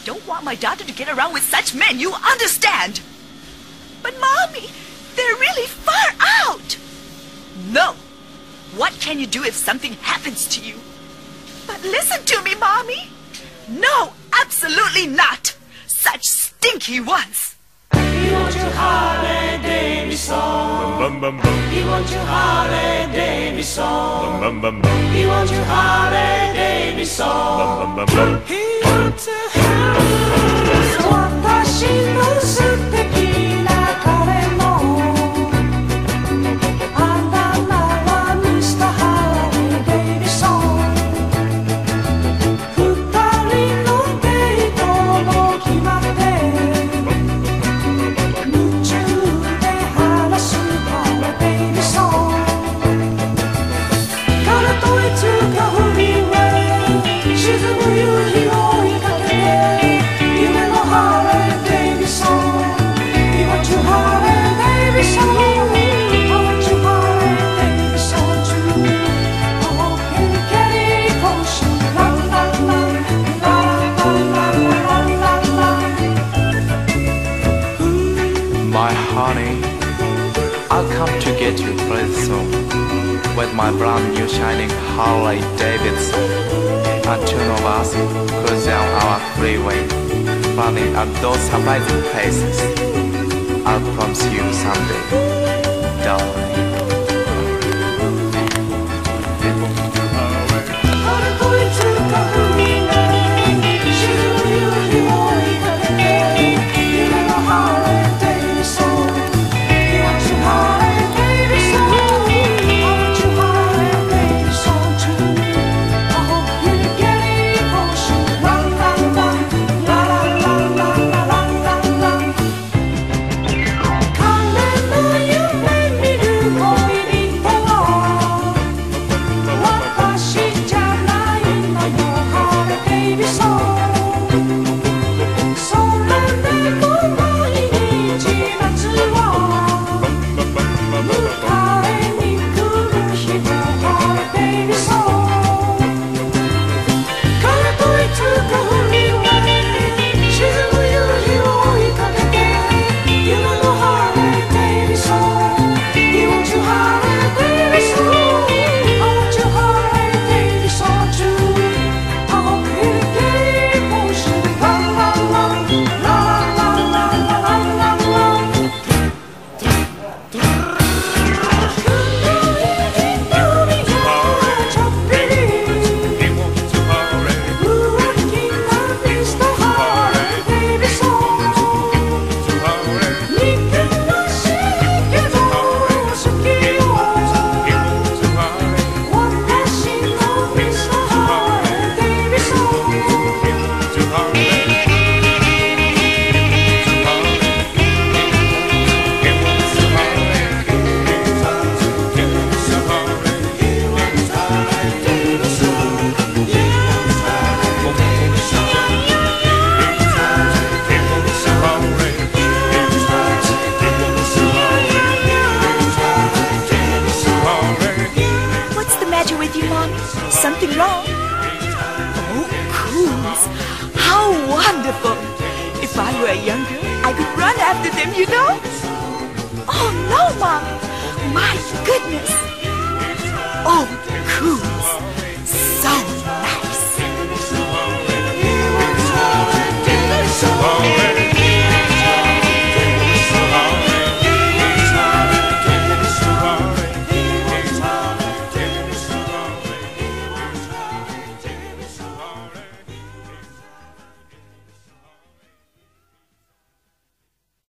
don't want my daughter to get around with such men, you understand? But, Mommy, they're really far out. No. What can you do if something happens to you? But listen to me, Mommy. No, absolutely not. Such stinky ones. He wants your Harley Davidson. He wants your Harley Davidson. He wants your Harley Davidson. He wants a house. 私の素敵な彼のあだ名はミスターハーレー・デイビソン。二人のデートも決まって夢中で話すハーレー・デイビソン。彼といつかフリーウェイ沈む夕日を追いかけて夢のハーレー・デイビソン。He wants your Harley Davidson. I want your Harley Davidson too. I hope you get it close. La la la la la la la la la. My honey, I'll come to get you pretty soon with my brand new shining Harley Davidson. And two of us cruising on our freeway, running at those surprising places. I'll promise you someday, darling. 彼といつかフリーウェイ沈む夕日を追いかけて夢のハーレー・デイビソン。He wants your Harley Davidson. I want your Harley Davidson too. I hope you get it close. La la la la la la la la la la. 彼の夢見る恋人は私じゃないのよハーレー・デイビソン。それでも毎日夏は迎えに来る人ハーレー・デイビソン。彼といつかフリーウェイ沈む夕日を追いかけて夢のハーレー・デイビソン。He wants your Harley Davidson. I want your Harley Davidson too. I hope you get it close. La la la la la la la la la la. ちょっぴり浮気なミスターハーレー・デイビソン。似てましいけど好きよ私のミスターハーレー・デイビソン。What's the matter with you, Mommy? Something wrong? Oh, coons. How wonderful. If I were a young girl, I could run after them, you know? Oh, no, Mommy. My goodness. Oh, coons.